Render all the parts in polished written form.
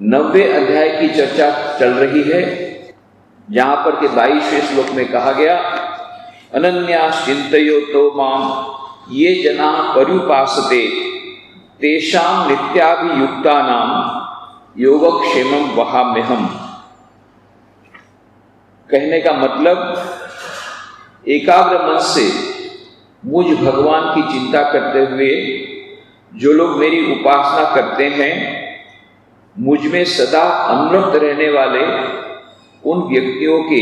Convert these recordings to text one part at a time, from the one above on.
90वें अध्याय की चर्चा चल रही है, जहां पर के 22वें श्लोक में कहा गया, अनन्यास चिंतयन्तो माम ये जना पर्युपासते तेषां नित्याभियुक्तानां योगक्षेमं वहाम्यहम्। कहने का मतलब एकाग्र मन से मुझ भगवान की चिंता करते हुए जो लोग मेरी उपासना करते हैं, मुझ में सदा अनुरक्त रहने वाले उन व्यक्तियों के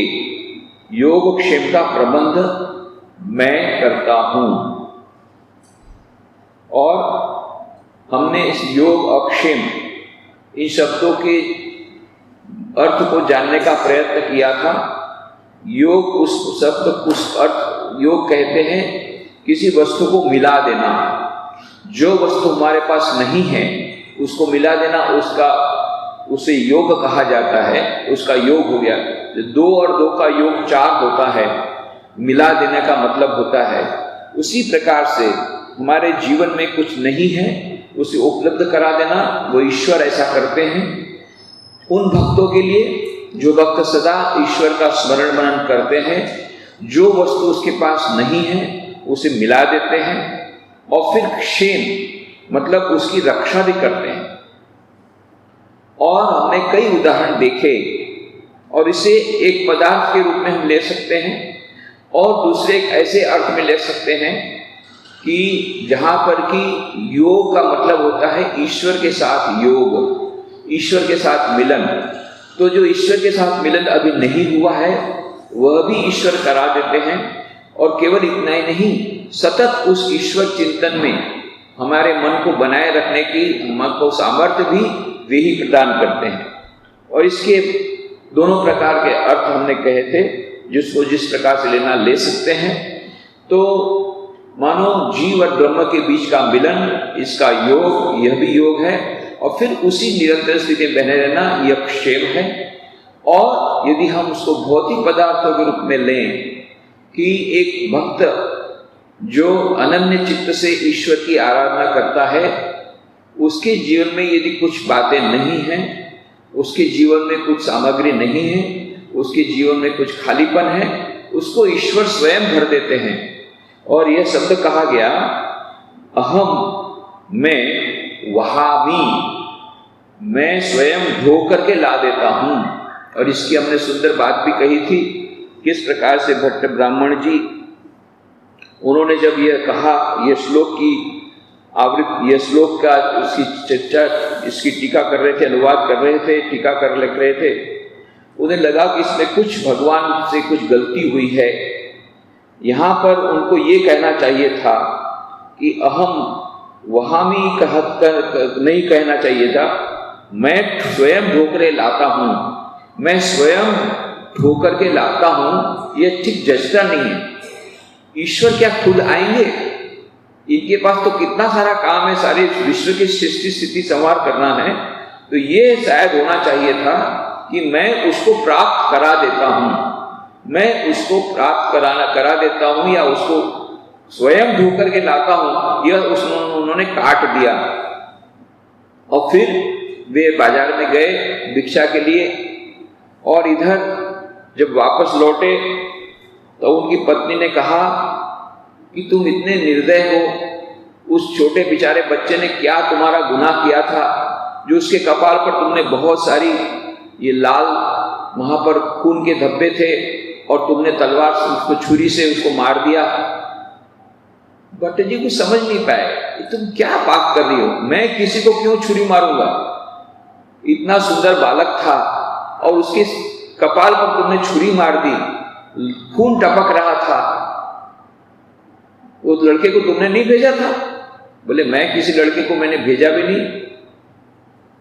योगक्षेम का प्रबंध मैं करता हूं। और हमने इस योग अक्षेम इन शब्दों के अर्थ को जानने का प्रयत्न किया था। योग उस शब्द उस अर्थ योग कहते हैं किसी वस्तु को मिला देना। जो वस्तु हमारे पास नहीं है उसको मिला देना, उसे योग कहा जाता है। उसका योग हो गया। 2 और 2 का योग 4 होता है, मिला देने का मतलब होता है। उसी प्रकार से हमारे जीवन में कुछ नहीं है उसे उपलब्ध करा देना, वो ईश्वर ऐसा करते हैं। उन भक्तों के लिए जो भक्त सदा ईश्वर का स्मरण मनन करते हैं, जो वस्तु उसके पास नहीं है उसे मिला देते हैं और फिर क्षेम मतलब उसकी रक्षा भी करते हैं। और हमने कई उदाहरण देखे, और इसे एक पदार्थ के रूप में हम ले सकते हैं और दूसरे एक ऐसे अर्थ में ले सकते हैं कि जहां पर कि योग का मतलब होता है ईश्वर के साथ योग, ईश्वर के साथ मिलन। तो जो ईश्वर के साथ मिलन अभी नहीं हुआ है वह भी ईश्वर करा देते हैं। और केवल इतना ही नहीं, सतत उस ईश्वर चिंतन में हमारे मन को बनाए रखने की मन को सामर्थ्य भी वे ही प्रदान करते हैं। और इसके दोनों प्रकार के अर्थ हमने कहे थे, जिसको जिस प्रकार से लेना ले सकते हैं। तो मानो जीव और ब्रह्म के बीच का मिलन, इसका योग, यह भी योग है। और फिर उसी निरंतर स्थिति में बने रहना, यह क्षेम है। और यदि हम उसको भौतिक पदार्थों के रूप में लें कि एक भक्त जो अनन्य चित्त से ईश्वर की आराधना करता है, उसके जीवन में यदि कुछ बातें नहीं हैं, उसके जीवन में कुछ सामग्री नहीं है, उसके जीवन में कुछ खालीपन है, उसको ईश्वर स्वयं भर देते हैं। और यह शब्द कहा गया, अहम मैं वहामी, मैं स्वयं ढो करके ला देता हूं। और इसकी हमने सुंदर बात भी कही थी, किस प्रकार से भट्ट ब्राह्मण जी, उन्होंने जब यह कहा, यह श्लोक की आवृत्ति, यह श्लोक का उसकी चर्चा, इसकी टीका कर रहे थे, अनुवाद कर रहे थे, टीका कर लिख रहे थे, उन्हें लगा कि इसमें कुछ भगवान से कुछ गलती हुई है। यहाँ पर उनको ये कहना चाहिए था कि अहम वहामी नहीं कहना चाहिए था, मैं स्वयं ढोकर लाता हूँ, मैं स्वयं ढोकर के लाता हूँ। यह ठीक जचता नहीं है। ईश्वर क्या खुद आएंगे? इनके पास तो कितना सारा काम है, सारे विश्व की सृष्टि स्थिति संहार करना है। तो ये शायद होना चाहिए था कि मैं उसको प्राप्त करा देता हूँ, मैं उसको प्राप्त करा देता हूँ, या उसको स्वयं ढोकर के लाता हूँ। यह उन्होंने काट दिया। और फिर वे बाजार में गए भिक्षा के लिए, और इधर जब वापस लौटे तो उनकी पत्नी ने कहा कि तुम इतने निर्दय हो, उस छोटे बेचारे बच्चे ने क्या तुम्हारा गुनाह किया था जो उसके कपाल पर तुमने बहुत सारी ये लाल वहां पर खून के धब्बे थे और तुमने तलवार से उसको, छुरी से उसको मार दिया। भट्ट जी कुछ समझ नहीं पाए, तुम क्या बात कर रही हो, मैं किसी को क्यों छुरी मारूंगा? इतना सुंदर बालक था और उसके कपाल पर तुमने छुरी मार दी, खून टपक रहा था, वो लड़के को तुमने नहीं भेजा था? बोले मैं किसी लड़के को मैंने भेजा भी नहीं।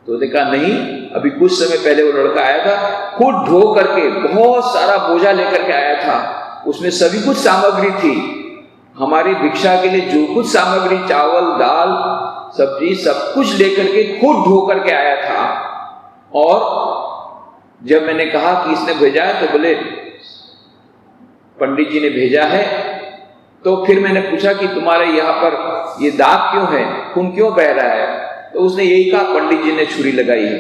तो उसने कहा नहीं, अभी कुछ समय पहले वो लड़का आया था, खुद ढो करके बहुत सारा बोझा लेकर के आया था, उसमें सभी कुछ सामग्री थी, हमारी भिक्षा के लिए जो कुछ सामग्री, चावल दाल सब्जी सब कुछ लेकर के खुद ढो करके आया था। और जब मैंने कहा कि इसने भेजा है, तो बोले पंडित जी ने भेजा है। तो फिर मैंने पूछा कि तुम्हारे यहाँ पर ये दाग क्यों है, खून क्यों बह रहा है? तो उसने यही कहा पंडित जी ने छुरी लगाई है।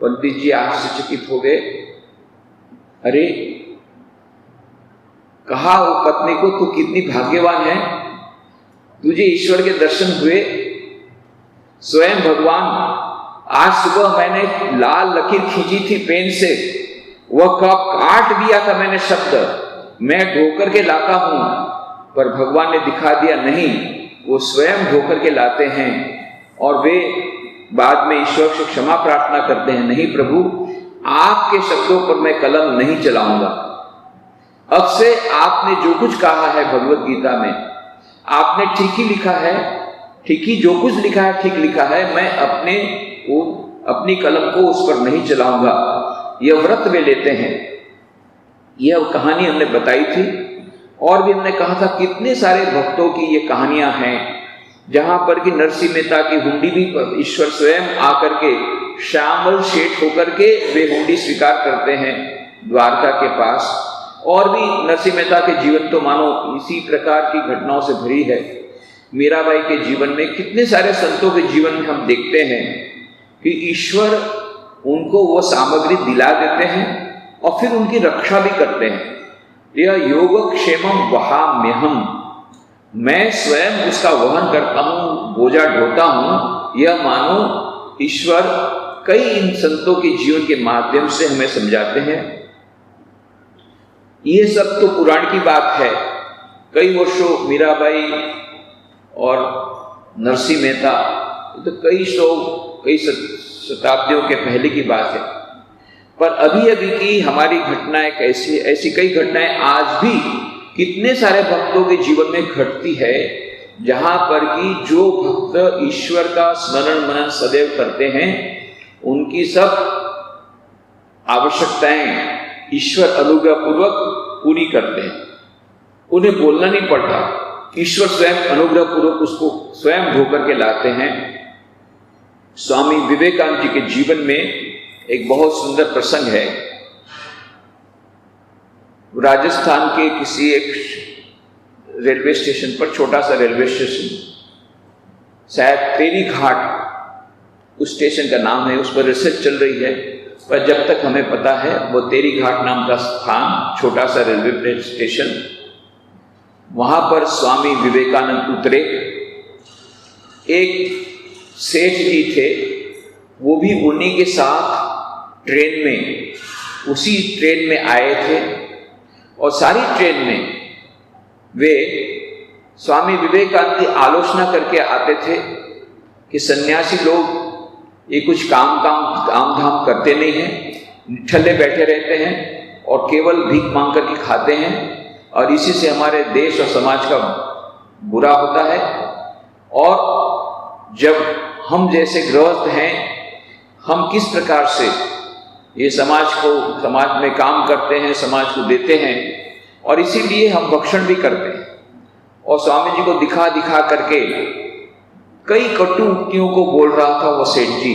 पंडित जी आश्चर्यचकित हो गए। अरे, कहा वो पत्नी को, तू कितनी भाग्यवान है, तुझे ईश्वर के दर्शन हुए। स्वयं भगवान, आज सुबह मैंने लाल लकीर खींची थी पेन से, वह कप काट दिया था मैंने शब्द, मैं ढोकर के लाता हूं, पर भगवान ने दिखा दिया नहीं, वो स्वयं ढोकर के लाते हैं और वे बाद में ईश्वर से क्षमा प्रार्थना करते हैं। नहीं प्रभु, आपके शब्दों पर मैं कलम नहीं चलाऊंगा। अब से आपने जो कुछ कहा है भगवत गीता में, आपने ठीक ही लिखा है, ठीक ही जो कुछ लिखा है ठीक लिखा है, मैं अपनी कलम को उस पर नहीं चलाऊंगा। यह व्रत वे लेते हैं। यह कहानी हमने बताई थी और भी हमने कहा था कितने सारे भक्तों की ये कहानियां हैं, जहां पर कि नरसिंह मेहता की हुंडी भी ईश्वर स्वयं आकर के श्यामल शेठ होकर के वे हुंडी स्वीकार करते हैं द्वारका के पास। और भी नरसिंह मेहता के जीवन तो मानो इसी प्रकार की घटनाओं से भरी है। मीराबाई के जीवन में, कितने सारे संतों के जीवन में हम देखते हैं कि ईश्वर उनको वो सामग्री दिला देते हैं और फिर उनकी रक्षा भी करते हैं। यह योगक्षेमम वहाम्यहम्, मैं स्वयं उसका वहन करता हूँ, बोझा ढोता हूँ, यह मानो ईश्वर कई इन संतों के जीवन के माध्यम से हमें समझाते हैं। ये सब तो पुराण की बात है। कई वर्षों मीराबाई और नरसिंह मेहता, तो कई शताब्दियों के पहले की बात है। पर अभी अभी की हमारी घटनाएं कैसी, ऐसी कई घटनाएं आज भी कितने सारे भक्तों के जीवन में घटती है, जहां पर कि जो भक्त ईश्वर का स्मरण मनन सदैव करते हैं, उनकी सब आवश्यकताएं ईश्वर अनुग्रह पूर्वक पूरी करते हैं। उन्हें बोलना नहीं पड़ता, ईश्वर स्वयं अनुग्रह पूर्वक उसको स्वयं ढोकर के लाते हैं। स्वामी विवेकानंद जी के जीवन में एक बहुत सुंदर प्रसंग है। राजस्थान के किसी एक रेलवे स्टेशन पर, छोटा सा रेलवे स्टेशन, शायद तेरी घाट उस स्टेशन का नाम है, उस पर रिसर्च चल रही है, पर जब तक हमें पता है वो तेरी घाट नाम का स्थान, छोटा सा रेलवे स्टेशन, वहां पर स्वामी विवेकानंद उतरे। एक सेठ जी थे, वो भी उन्हीं के साथ ट्रेन में, उसी ट्रेन में आए थे और सारी ट्रेन में वे स्वामी विवेकानंद की आलोचना करके आते थे कि सन्यासी लोग ये कुछ काम धाम करते नहीं हैं, निठल्ले बैठे रहते हैं और केवल भीख मांग करके खाते हैं, और इसी से हमारे देश और समाज का बुरा होता है। और जब हम जैसे गृहस्थ हैं, हम किस प्रकार से ये समाज में काम करते हैं, समाज को देते हैं, और इसीलिए हम भक्षण भी करते हैं। और स्वामी जी को दिखा दिखा करके कई कटु उक्तियों को बोल रहा था वो सेठ जी,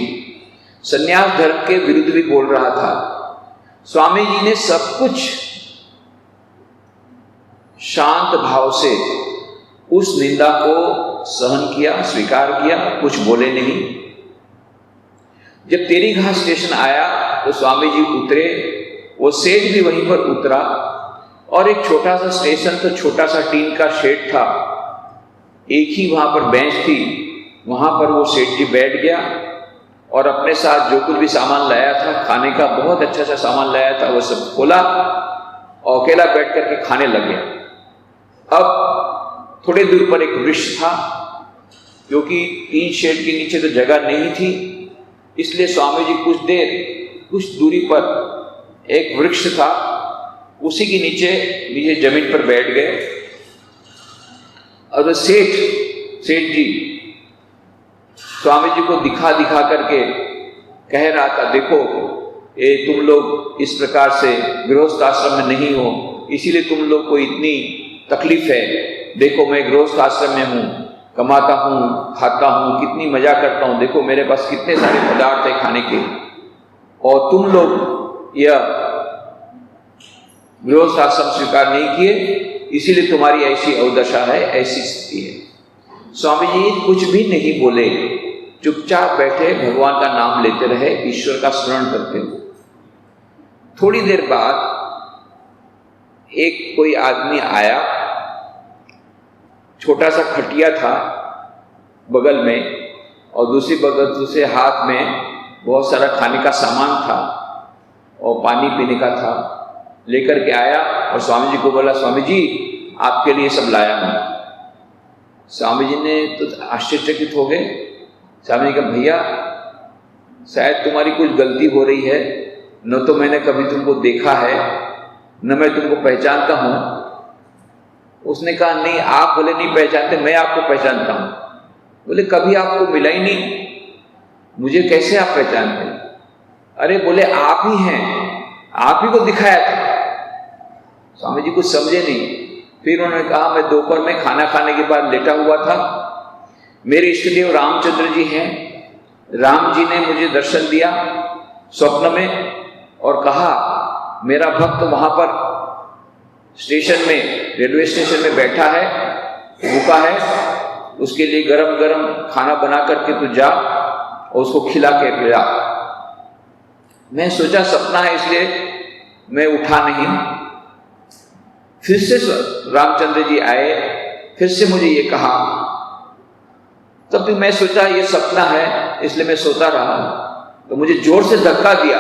संन्यास धर्म के विरुद्ध भी बोल रहा था। स्वामी जी ने सब कुछ शांत भाव से उस निंदा को सहन किया, स्वीकार किया, कुछ बोले नहीं। जब तेरी घाट स्टेशन आया तो स्वामी जी उतरे, वो सेठ भी वहीं पर उतरा, और एक छोटा सा स्टेशन, तो छोटा सा टीन का शेड था, एक ही वहां पर बेंच थी, वहां पर वो सेठ जी बैठ गया और अपने साथ जो कुछ भी सामान लाया था, खाने का बहुत अच्छा सा सामान लाया था, वो सब खोला और अकेला बैठ करके खाने लग गया। अब थोड़े दूर पर एक वृक्ष था, क्योंकि टीन शेड के नीचे तो जगह नहीं थी, इसलिए स्वामी जी कुछ दूरी पर एक वृक्ष था, उसी के नीचे जमीन पर बैठ गए। और सेठ जी स्वामी जी को दिखा दिखा करके कह रहा था, देखो ये तुम लोग इस प्रकार से गृहस्थ आश्रम में नहीं हो, इसीलिए तुम लोग को इतनी तकलीफ है। देखो मैं गृहस्थ आश्रम में हूँ, कमाता हूँ, खाता हूँ, कितनी मजा करता हूँ, देखो मेरे पास कितने सारे पदार्थ है खाने के, और तुम लोग यह गृहस्थ आश्रम स्वीकार नहीं किए, इसीलिए तुम्हारी ऐसी अवदशा है, ऐसी स्थिति है। स्वामी जी कुछ भी नहीं बोले, चुपचाप बैठे भगवान का नाम लेते रहे, ईश्वर का स्मरण करते हुए। थोड़ी देर बाद एक कोई आदमी आया, छोटा सा खटिया था बगल में और दूसरे हाथ में बहुत सारा खाने का सामान था और पानी पीने का था, लेकर के आया और स्वामी जी को बोला, स्वामी जी आपके लिए सब लाया हूं। स्वामी जी ने तो आश्चर्यचकित हो गए। स्वामी जी कहा, भैया शायद तुम्हारी कुछ गलती हो रही है, न तो मैंने कभी तुमको देखा है न मैं तुमको पहचानता हूं। उसने कहा, नहीं आप बोले नहीं पहचानते, मैं आपको पहचानता हूं। बोले कभी आपको मिला ही नहीं, मुझे कैसे आप पहचानते? अरे बोले आप ही हैं, आप ही को दिखाया था। स्वामी जी कुछ समझे नहीं। फिर उन्होंने कहा, मैं दोपहर में खाना खाने के बाद लेटा हुआ था, मेरे इष्टदेव रामचंद्र जी हैं, राम जी ने मुझे दर्शन दिया स्वप्न में और कहा मेरा भक्त वहां पर स्टेशन में, रेलवे स्टेशन में बैठा है, भूखा है, उसके लिए गरम गरम खाना बना करके तू जा और उसको खिला के पिला। मैं सोचा सपना है इसलिए मैं उठा नहीं। फिर से रामचंद्र जी आए, फिर से मुझे ये कहा, तब भी मैं सोचा ये सपना है इसलिए मैं सोता रहा। तो मुझे जोर से धक्का दिया,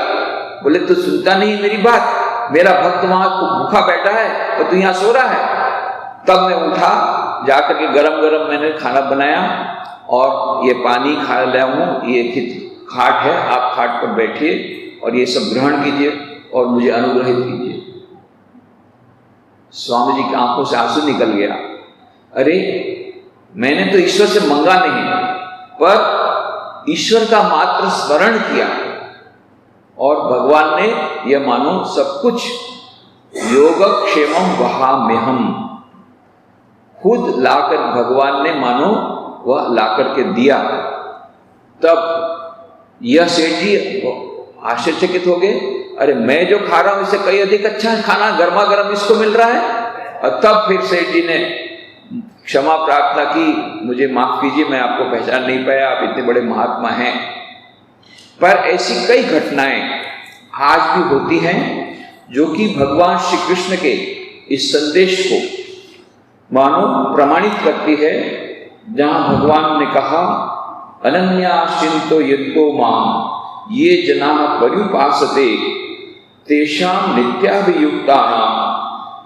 बोले तू सुनता नहीं मेरी बात, मेरा भक्त वहां भूखा बैठा है और तू यहाँ सो रहा है। तब मैं उठा, जाकर के गरम गरम मैंने खाना बनाया और ये पानी खा लाया हूँ, ये खाट है, आप खाट पर बैठिए और ये सब ग्रहण कीजिए और मुझे अनुग्रहित कीजिए। स्वामी जी की आंखों से आंसू निकल गया। अरे मैंने तो ईश्वर से मंगा नहीं, पर ईश्वर का मात्र स्मरण किया और भगवान ने यह मानो सब कुछ योगक्षेमम वहाम्यहम्, खुद लाकर भगवान ने मानो वह लाकर के दिया। तब यह सेठ जी आश्चर्यचकित हो गए, अरे मैं जो खा रहा हूं इससे कई अधिक अच्छा खाना गर्मा गर्म इसको मिल रहा है। और तब फिर सेठ जी ने क्षमा प्रार्थना की, मुझे माफ कीजिए, मैं आपको पहचान नहीं पाया, आप इतने बड़े महात्मा हैं। पर ऐसी कई घटनाएं आज भी होती हैं जो कि भगवान श्री कृष्ण के इस संदेश को मानो प्रमाणित करती है, जहां भगवान ने कहा, अनन्याश्चिन्तो यन्तो माम ये जनाः पर्युपासते तेषां नित्याभियुक्तानां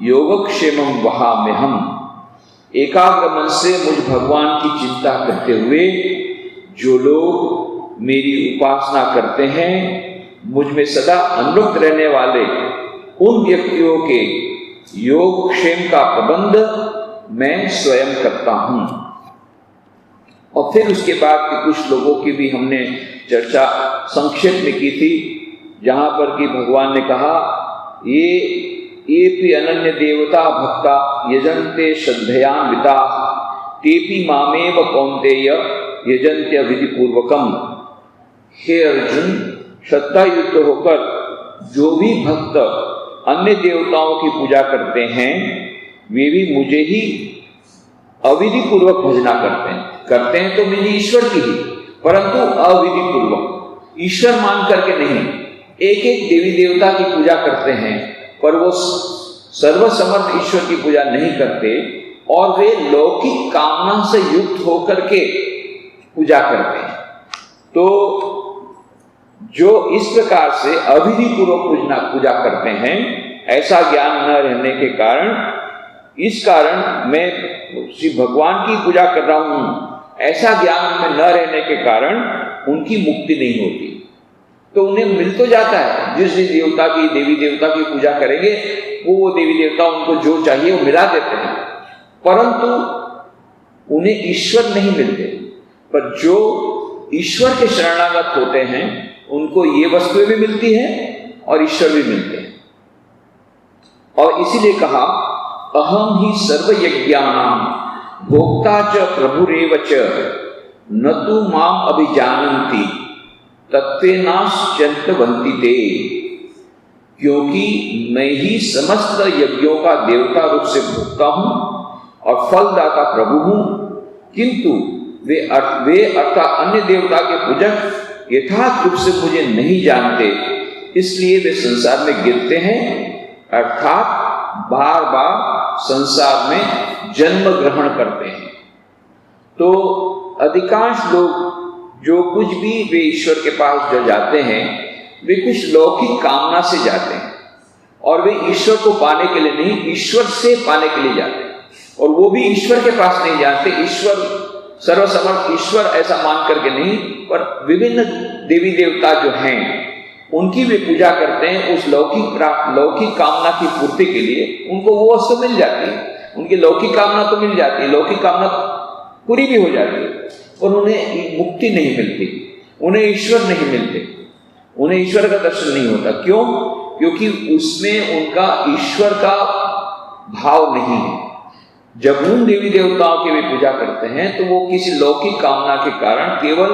योगक्षेमं वहाम्यहम्। एकाग्र मन से मुझ भगवान की चिंता करते हुए जो लोग मेरी उपासना करते हैं, मुझ में सदा अनुरक्त रहने वाले उन व्यक्तियों के योग क्षेम का प्रबंध मैं स्वयं करता हूं। और फिर उसके बाद के कुछ लोगों की भी हमने चर्चा संक्षेप में की थी, जहां पर कि भगवान ने कहा, ये भी अनन्य देवता भक्ता यजन्ते श्रद्धयान्विता तेपि मामेव कौन्तेय यजन्त्य विधि पूर्वकम। हे अर्जुन, श्रद्धा युक्त होकर जो भी भक्त अन्य देवताओं की पूजा करते हैं, वे भी मुझे ही अविधि पूर्वक भजना करते हैं तो मेरी ईश्वर की ही, परंतु अविधि पूर्वक, ईश्वर मान करके नहीं। एक एक देवी देवता की पूजा करते हैं पर वो सर्वसमर्थ ईश्वर की पूजा नहीं करते और वे लौकिक कामना से युक्त होकर के पूजा करते हैं। तो जो इस प्रकार से अविधि पूर्वक पूजा करते हैं, ऐसा ज्ञान न रहने के कारण, इस कारण मैं श्री भगवान की पूजा कर रहा हूं, ऐसा ज्ञान में न रहने के कारण उनकी मुक्ति नहीं होती। तो उन्हें मिल तो जाता है, जिस देवता की, देवी देवता की पूजा करेंगे वो देवी देवता उनको जो चाहिए वो मिला देते हैं, परंतु उन्हें ईश्वर नहीं मिलते। पर जो ईश्वर के शरणागत होते हैं उनको ये वस्तुएं भी मिलती हैं और ईश्वर भी मिलते हैं। और इसीलिए कहा, अहम ही सर्वयज्ञानां भोक्ता च प्रभुरेव च न तु माम अभिजानन्ति तत्त्वेनाश्चिन्तवन्ति ते। क्योंकि मैं ही समस्त यज्ञों का देवता रूप से भोगता हूं और फलदाता प्रभु हूं, किंतु वे अर्थात अन्य देवता के पूजक यथार्थ रूप से मुझे नहीं जानते, इसलिए वे संसार में गिरते हैं, अर्थात बार बार संसार में जन्म ग्रहण करते हैं। तो अधिकांश लोग जो कुछ भी वे ईश्वर के पास जो जाते हैं, वे कुछ लौकिक कामना से जाते हैं, और वे ईश्वर को पाने के लिए नहीं, ईश्वर से पाने के लिए जाते हैं। और वो भी ईश्वर के पास नहीं जाते, ईश्वर सर्वसमर्थ ईश्वर ऐसा मान करके नहीं, पर विभिन्न देवी देवता जो हैं उनकी वे पूजा करते हैं। उस लौकिक कामना की पूर्ति के लिए उनको वो वस्तु मिल जाती है, उनकी लौकिक कामना तो मिल जाती है, लौकिक कामना पूरी भी हो जाती है, और उन्हें मुक्ति नहीं मिलती, उन्हें ईश्वर नहीं मिलते, उन्हें ईश्वर का दर्शन नहीं होता। क्यों? क्योंकि उसमें उनका ईश्वर का भाव नहीं है। जब उन देवी देवताओं की वे पूजा करते हैं तो वो किसी लौकिक कामना के कारण केवल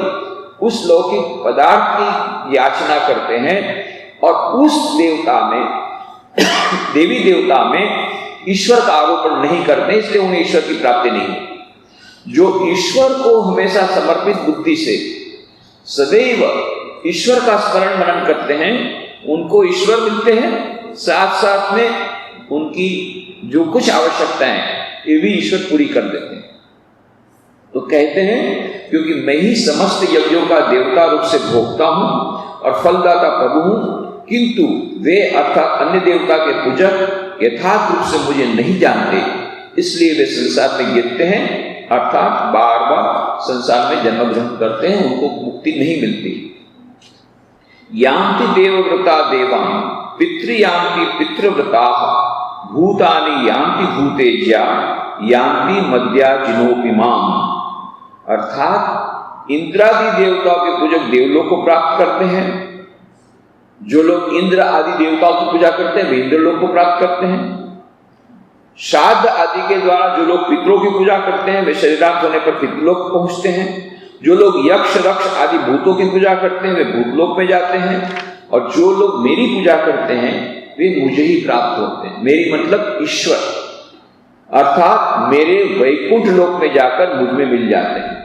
उस लौकिक पदार्थ की याचना करते हैं, और उस देवता में देवी देवता में ईश्वर का आरोपण नहीं करते, इसलिए उन्हें ईश्वर की प्राप्ति नहीं होती। जो ईश्वर को हमेशा समर्पित बुद्धि से सदैव ईश्वर का स्मरण मनन करते हैं, उनको ईश्वर मिलते हैं, साथ साथ में उनकी जो कुछ आवश्यकताएं ये भी ईश्वर पूरी कर देते हैं। तो कहते हैं क्योंकि मैं ही समस्त यज्ञों का देवता रूप से भोगता हूं और फलदाता प्रभु हूं, किंतु वे अर्थात अन्य देवता के पूजक यथार्थ रूप से मुझे नहीं जानते, इसलिए वे संसार में गिरते हैं, अर्थात बार बार संसार में जन्म ग्रहण करते हैं, उनको मुक्ति नहीं मिलती। यान्ति देवव्रता देवान् पितृयान्ति पितृव्रताः भूतानि यान्ति भूतेज्या यान्ति मद्याजिनोपिमाम्। अर्थात इंद्रादि देवताओं के पूजक देवलोक को प्राप्त करते हैं। जो लोग इंद्र आदि देवताओं की पूजा करते हैं वे इंद्रलोक को प्राप्त करते हैं। श्राद्ध आदि के द्वारा जो लोग पितरों की पूजा करते हैं वे शरीरांत होने पर पितृलोक पहुंचते हैं। जो लोग यक्ष रक्ष आदि भूतों की पूजा करते हैं वे भूतलोक में जाते हैं, और जो लोग मेरी पूजा करते हैं वे मुझे ही प्राप्त होते हैं। मेरी मतलब ईश्वर, अर्थात मेरे वैकुंठ लोक में जाकर मुझ में मिल जाते हैं।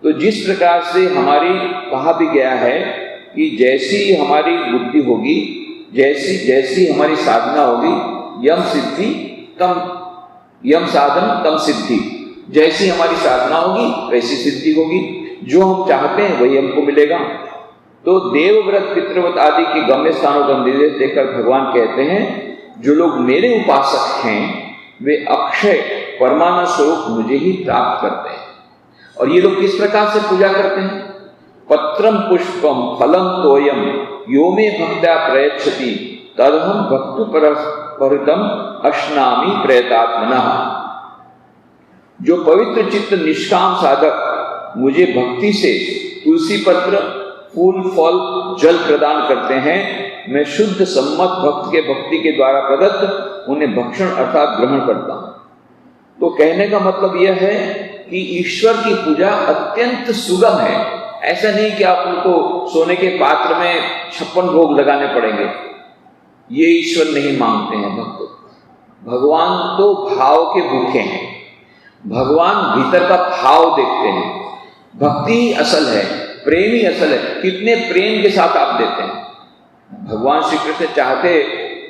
तो जिस प्रकार से हमारी कहा भी गया है कि जैसी हमारी बुद्धि होगी, जैसी हमारी साधना होगी, यम साधन तम सिद्धि, जैसी हमारी साधना होगी वैसी सिद्धि होगी। जो हम चाहते हैं वही हमको मिलेगा। तो देवव्रत पितृव्रत आदि के गम्य स्थानों का निर्देश देकर भगवान कहते हैं जो लोग मेरे उपासक हैं वे अक्षय परमानंद स्वरूप मुझे ही प्राप्त करते हैं। और ये लोग किस प्रकार से पूजा करते हैं? पत्रम पुष्पम फलम तोयम यो मे भक्त्या प्रयच्छति तदहम भक्तु परितम अश्नामि प्रयतात्मनः। जो पवित्र चित्त निष्काम साधक मुझे भक्ति से तुलसी पत्र फूल फल जल प्रदान करते हैं, मैं शुद्ध सम्मत भक्त के भक्ति के द्वारा प्रदत्त उन्हें भक्षण अर्थात ग्रहण करता हूं। तो कहने का मतलब यह है कि ईश्वर की पूजा अत्यंत सुगम है। ऐसा नहीं कि आप उनको सोने के पात्र में 56 भोग लगाने पड़ेंगे, ये ईश्वर नहीं मांगते हैं भक्त। भगवान तो भाव के भूखे हैं, भगवान भीतर का भाव देखते हैं। भक्ति ही असल है, प्रेम ही असल है। कितने प्रेम के साथ आप देते हैं। भगवान श्री कृष्ण चाहते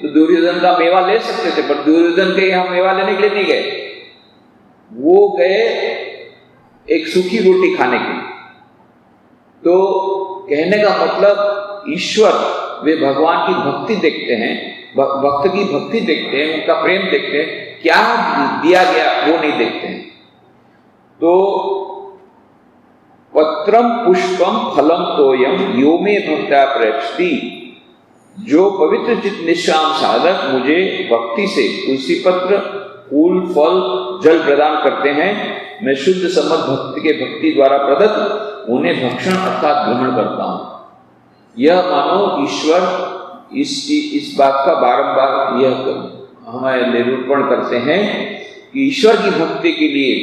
तो दुर्योधन का मेवा ले सकते थे, पर दुर्योधन के यहाँ मेवा लेने के लिए नहीं गए, वो गए एक सूखी रोटी खाने के लिए। तो कहने का मतलब ईश्वर वे भगवान की भक्ति देखते हैं, भक्त की भक्ति देखते हैं, उनका प्रेम देखते हैं, क्या दिया गया वो नहीं देखते हैं। तो पत्रम पुष्पम फलम तोयम यो मे भक्त्या प्रयच्छति, जो पवित्र चित्त निष्काम साधक मुझे भक्ति से तुलसी पत्र फूल फल जल प्रदान करते हैं, मैं शुद्ध सम्मत भक्ति के भक्ति द्वारा प्रदत्त उन्हें भक्षण अर्थात ग्रहण करता हूं। यह मानो ईश्वर इस बात का बारंबार यह हमें निरूपण करते हैं कि ईश्वर की भक्ति के लिए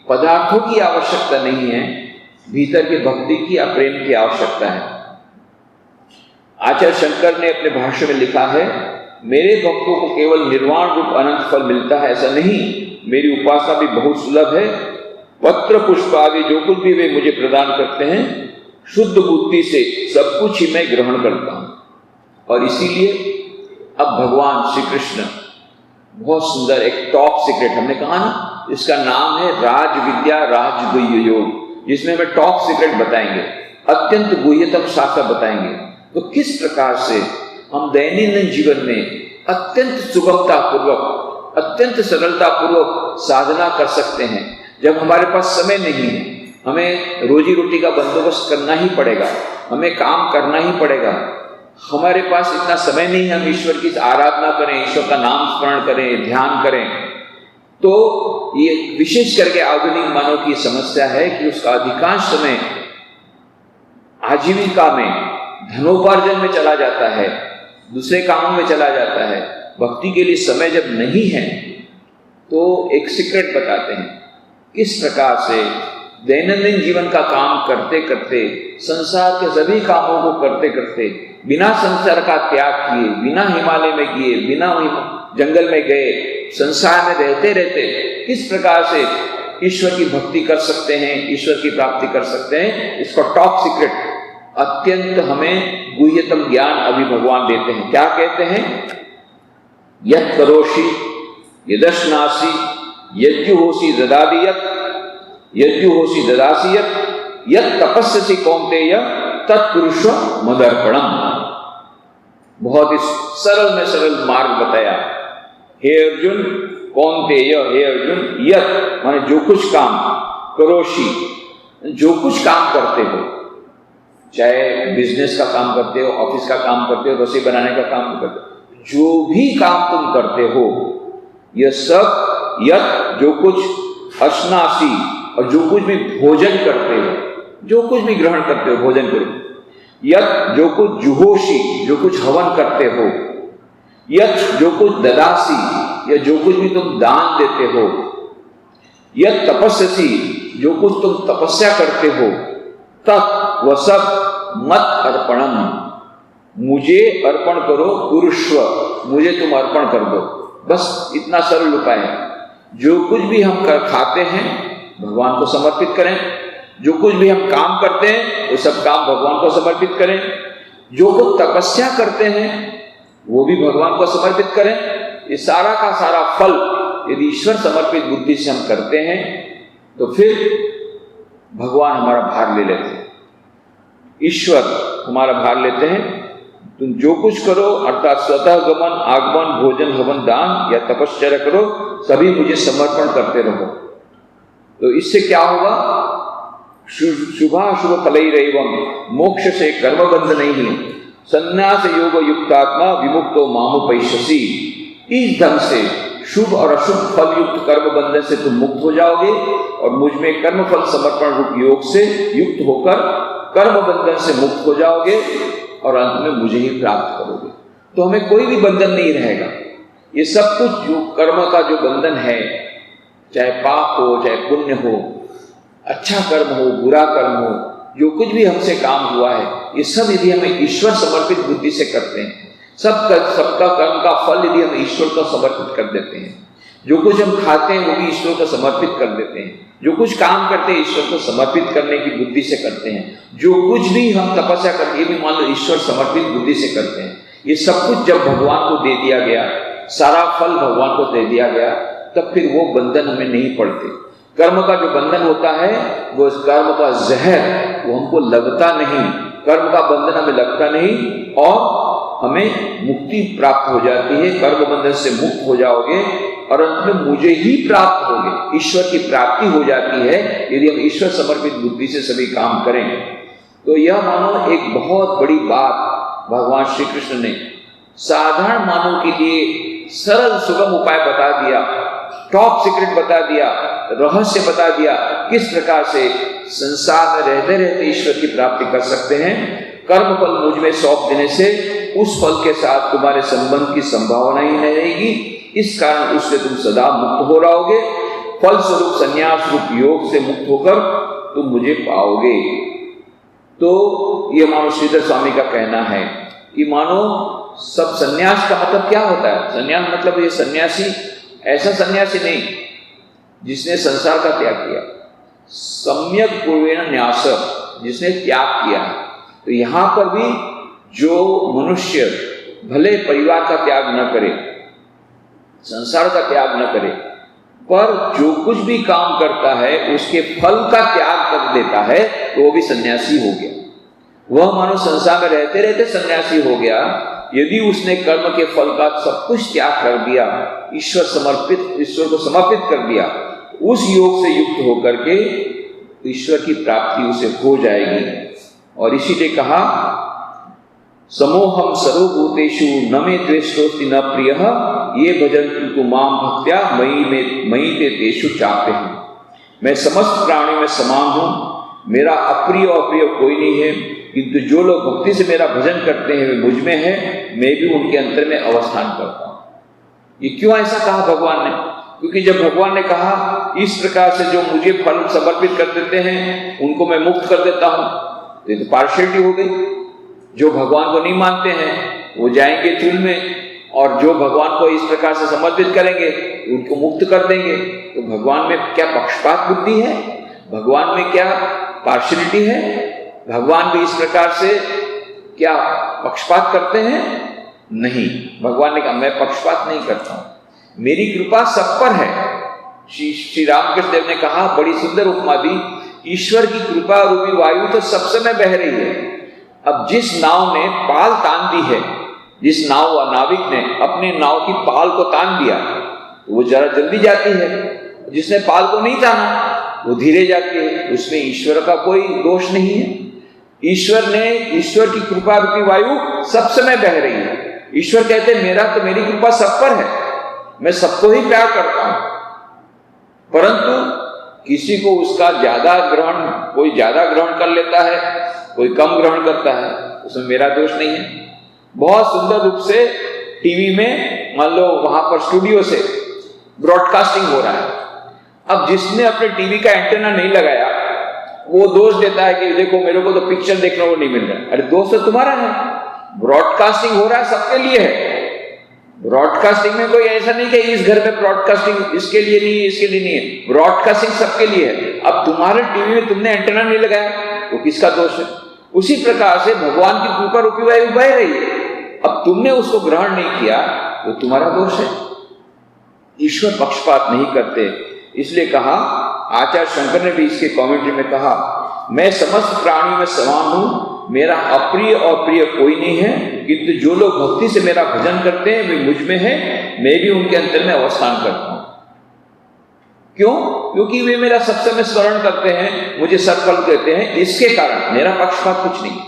पदार्थों की आवश्यकता नहीं है, भीतर की भक्ति की या प्रेम की आवश्यकता है। आचार्य शंकर ने अपने भाष्य में लिखा है, मेरे भक्तों को केवल निर्वाण रूप अनंत फल मिलता है ऐसा नहीं, मेरी उपासना भी बहुत सुलभ है। पत्र पुष्प आदि जो कुछ भी वे मुझे प्रदान करते हैं, शुद्ध बुद्धि से सब कुछ ही मैं ग्रहण करता हूं। और इसीलिए अब भगवान श्री कृष्ण बहुत सुंदर एक टॉप सीक्रेट, हमने कहा ना, इसका नाम है राज विद्या राजगुह्य योग, जिसमें हमें टॉप सीक्रेट बताएंगे, अत्यंत गुह्यतम शास्त्र बताएंगे। तो किस प्रकार से हम दैनंदिन जीवन में अत्यंत सुगमता पूर्वक, अत्यंत सरलता पूर्वक साधना कर सकते हैं। जब हमारे पास समय नहीं है, हमें रोजी रोटी का बंदोबस्त करना ही पड़ेगा, हमें काम करना ही पड़ेगा, हमारे पास इतना समय नहीं है हम ईश्वर की आराधना करें, ईश्वर का नाम स्मरण करें, ध्यान करें, तो ये विशेष करके आधुनिक मानव की समस्या है कि उसका अधिकांश समय आजीविका में, धनोपार्जन में चला जाता है, दूसरे कामों में चला जाता है। भक्ति के लिए समय जब नहीं है, तो एक सीक्रेट बताते हैं किस प्रकार से दैनंदिन जीवन का काम करते करते, संसार के सभी कामों को करते करते, बिना संसार का त्याग किए, बिना हिमालय में गए, बिना जंगल में गए, संसार में रहते रहते किस प्रकार से ईश्वर की भक्ति कर सकते हैं, ईश्वर की प्राप्ति कर सकते हैं। इसका टॉप सीक्रेट, अत्यंत हमें गुह्यतम ज्ञान अभी भगवान देते हैं। क्या कहते हैं? यत् करोषि यदश्नासि यज्जुहोषि ददादियत् यज्जुहोषि ददासियत् यत् तपस्यसि कौन्तेय तत्पुरुष मदर्पणम। बहुत ही सरल में सरल मार्ग बताया। हे अर्जुन, कौन्तेय, हे अर्जुन, यत् माने जो कुछ काम, करोषि जो कुछ काम करते हो, चाहे बिजनेस का काम करते हो, ऑफिस का काम करते हो, रसोई बनाने का काम करते हो, जो भी काम तुम करते हो, यह सब, यत् जो कुछ, अश्नासी और जो कुछ भी भोजन करते हो, जो कुछ भी ग्रहण करते हो, भोजन करो, यत् जो कुछ, जुहोषि जो कुछ हवन करते हो, यत् जो कुछ, ददासी या जो कुछ भी तुम दान देते हो, यत् तपस्यसि जो कुछ तुम तपस्या करते हो, तत् वह सब मत अर्पणम मुझे अर्पण करो, कुरुष्व मुझे तुम अर्पण कर दो। बस इतना सरल उपाय है। जो कुछ भी हम खाते हैं भगवान को समर्पित करें, जो कुछ भी हम काम करते हैं वो सब काम भगवान को समर्पित करें, जो कुछ तपस्या करते हैं वो भी भगवान को समर्पित करें। ये सारा का सारा फल यदि ईश्वर समर्पित बुद्धि से हम करते हैं तो फिर भगवान हमारा भार ले लेते हैं, ईश्वर हमारा भार लेते हैं। तुम जो कुछ करो अर्थात स्वतः गमन, आगमन, भोजन, हवन, दान या तपस्या करो, सभी मुझे समर्पण करते रहो। तो इससे क्या होगा? शुभाशुभ फलैरेवं मोक्ष से कर्मबंध नहीं, संन्यास योग युक्तात्मा विमुक्तो मामुपैष्यसि। इस ढंग से शुभ और अशुभ फल युक्त कर्म बंधन से तुम मुक्त हो जाओगे और मुझ में कर्म फल समर्पण रूप योग से युक्त होकर कर्म बंधन से मुक्त हो जाओगे और अंत में मुझे ही प्राप्त करोगे। तो हमें कोई भी बंधन नहीं रहेगा। ये सब कुछ जो कर्म का जो बंधन है, चाहे पाप हो, चाहे पुण्य हो, अच्छा कर्म हो, बुरा कर्म हो, जो कुछ भी हमसे काम हुआ है, ये सब यदि हमें ईश्वर समर्पित बुद्धि से करते हैं, सबका कर्म का फल यदि हम ईश्वर को समर्पित कर देते हैं, जो कुछ हम खाते हैं वो भी ईश्वर को समर्पित कर देते हैं, जो कुछ काम करते हैं ईश्वर को समर्पित करने की बुद्धि से करते हैं, जो कुछ भी हम तपस्या करते हैं ये भी मान लो ईश्वर समर्पित बुद्धि से करते हैं, ये सब कुछ जब भगवान को दे दिया गया, सारा फल भगवान को दे दिया गया, तब फिर वो बंधन हमें नहीं पड़ते। कर्म का जो बंधन होता है वो कर्म का जहर वो हमको लगता नहीं, कर्म का बंधन हमें लगता नहीं और हमें मुक्ति प्राप्त हो जाती है। कर्म बंधन से मुक्त हो जाओगे और अंत में मुझे ही प्राप्त होगे, ईश्वर की प्राप्ति हो जाती है यदि हम ईश्वर समर्पित बुद्धि से सभी काम करें। तो यह मानो एक बहुत बड़ी बात भगवान श्री कृष्ण ने साधारण मानव के लिए सरल सुगम उपाय बता दिया, टॉप सीक्रेट बता दिया, रहस्य बता दिया, किस प्रकार से संसार में रहते रहते ईश्वर की प्राप्ति कर सकते हैं। कर्म फल मुझ में सौंप देने से उस फल के साथ तुम्हारे संबंध की संभावना ही नहीं रहेगी, इस कारण उससे तुम सदा मुक्त हो रहोगे। फल स्वरूप संन्यास रूप योग से मुक्त होकर तुम मुझे पाओगे। तो ये मानो श्रीधर स्वामी का कहना है कि मानो सब संन्यास का मतलब क्या होता है? संन्यास मतलब ये सन्यासी ऐसा सन्यासी नहीं जिसने संसार का त्याग किया, सम्यक पूर्वेण न्यास, जिसने त्याग किया। तो यहाँ पर भी जो मनुष्य भले परिवार का त्याग न करे, संसार का त्याग न करे, पर जो कुछ भी काम करता है उसके फल का त्याग कर देता है, तो वो भी सन्यासी हो गया। वह मानो संसार में रहते रहते सन्यासी हो गया। यदि उसने कर्म के फल का सब कुछ त्याग कर दिया, ईश्वर को समर्पित कर दिया, उस योग से युक्त होकर के ईश्वर की प्राप्ति उसे हो जाएगी। और इसीलिए कहा, समोहम सर्वभूतेषु न मे द्वेष्टोस्ति न प्रियः, ये भजन्तु तु मां भक्त्या मयि ते तेषु चाप्यहम्। मैं समस्त प्राणियों में समान हूँ, मेरा अप्रिय और प्रिय कोई नहीं है, किंतु जो लोग भक्ति से मेरा भजन करते हैं वे मुझ में है, मैं भी उनके अंतर में अवस्थान करता हूँ। ये क्यों ऐसा कहा भगवान ने? क्योंकि जब भगवान ने कहा इस प्रकार से जो मुझे फल समर्पित कर देते हैं उनको मैं मुक्त कर देता हूँ, तो ये तो पार्शियलिटी हो गई। जो भगवान को नहीं मानते हैं वो जाएंगे चूल में, और जो भगवान को इस प्रकार से समर्पित करेंगे उनको मुक्त कर देंगे। तो भगवान में क्या पक्षपात बुद्धि है? भगवान में क्या पार्शियलिटी है? भगवान भी इस प्रकार से क्या पक्षपात करते हैं? नहीं। भगवान ने कहा मैं पक्षपात नहीं करता हूं, मेरी कृपा सब पर है। श्री रामकृष्ण देव ने कहा, बड़ी सुंदर उपमा दी, ईश्वर की कृपा रूपी वायु तो सब समय बह रही है। अब जिस नाव ने पाल तान दी है, जिस नाव व नाविक ने अपने नाव की पाल को तान दिया, तो वो जरा जल्दी जाती है। जिसने पाल को नहीं ताना वो धीरे जाती है। उसमें ईश्वर का कोई दोष नहीं है। ईश्वर की कृपा रूपी वायु सब समय बह रही है। ईश्वर कहते हैं मेरी कृपा सब पर है, मैं सबको ही प्यार करता हूं, परंतु किसी को उसका ज्यादा ग्रहण, कोई ज्यादा ग्रहण कर लेता है, कोई कम ग्रहण करता है, उसमें मेरा दोष नहीं है। बहुत सुंदर रूप से टीवी में मान लो वहां पर स्टूडियो से ब्रॉडकास्टिंग हो रहा है। अब जिसने अपने टीवी का एंटेना नहीं लगाया वो दोष देता है कि देखो मेरे को तो पिक्चर देखने को नहीं मिल रहा। अरे दोष तो तुम्हारा है, ब्रॉडकास्टिंग हो रहा है सबके लिए है। ब्रॉडकास्टिंग में कोई ऐसा नहीं कि इस घर में ब्रॉडकास्टिंग इसके लिए नहीं है, इसके लिए नहीं है, ब्रॉडकास्टिंग सबके लिए है। अब तुम्हारे टीवी में तुमने एंटेना नहीं लगाया तो किसका दोष है? उसी प्रकार से भगवान की कृपा रूपी वायु बह रही है, अब तुमने उसको ग्रहण नहीं किया तो तुम्हारा दोष है। ईश्वर पक्षपात नहीं करते। इसलिए कहा, आचार्य शंकर ने भी इसके कमेंट्री में कहा, मैं समस्त प्राणियों में समान हूं, मेरा अप्रिय और प्रिय कोई नहीं है, किंतु जो लोग भक्ति से मेरा भजन करते हैं वे मुझ में है, मैं भी उनके अंतर में अवस्थान करता हूं। क्यों? क्योंकि वे मेरा सब समय स्मरण करते हैं, मुझे सत्फल देते हैं, इसके कारण मेरा पक्षपात कुछ नहीं।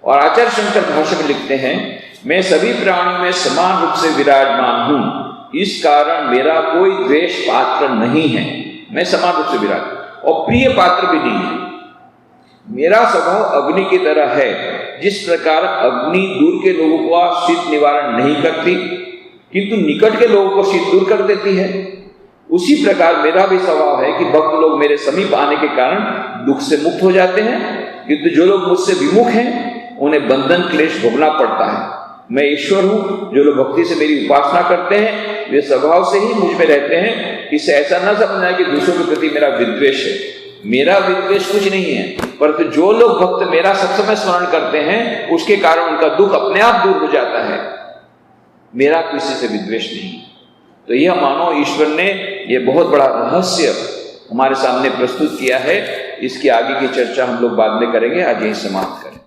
और आचार्य शंकर भाष्य में लिखते हैं, मैं सभी प्राणियों में समान रूप से विराजमान हूं, इस कारण मेरा कोई द्वेष पात्र नहीं है। मैं समान रूप से विराज और प्रिय पात्र भी नहीं है। मेरा स्वभाव अग्नि की तरह है। जिस प्रकार अग्नि दूर के लोगों का शीत निवारण नहीं करती किंतु निकट के लोगों को शीत दूर कर देती है, उसी प्रकार मेरा भी स्वभाव है कि भक्त लोग मेरे समीप आने के कारण दुख से मुक्त हो जाते हैं, किंतु जो लोग मुझसे विमुख हैं उन्हें बंधन क्लेश भोगना पड़ता है। मैं ईश्वर हूं, जो लोग भक्ति से मेरी उपासना करते हैं वे स्वभाव से ही मुझ में रहते हैं। इससे ऐसा ना समझना कि दूसरों के प्रति मेरा विद्वेष है। मेरा विद्वेष कुछ नहीं है, परंतु जो लोग भक्त मेरा सब समय स्मरण करते हैं उसके कारण उनका दुख अपने आप दूर हो जाता है। मेरा किसी से विद्वेष नहीं। तो यह मानो ईश्वर ने यह बहुत बड़ा रहस्य हमारे सामने प्रस्तुत किया है। इसकी आगे की चर्चा हम लोग बाद में करेंगे। आज यही समाप्त करें।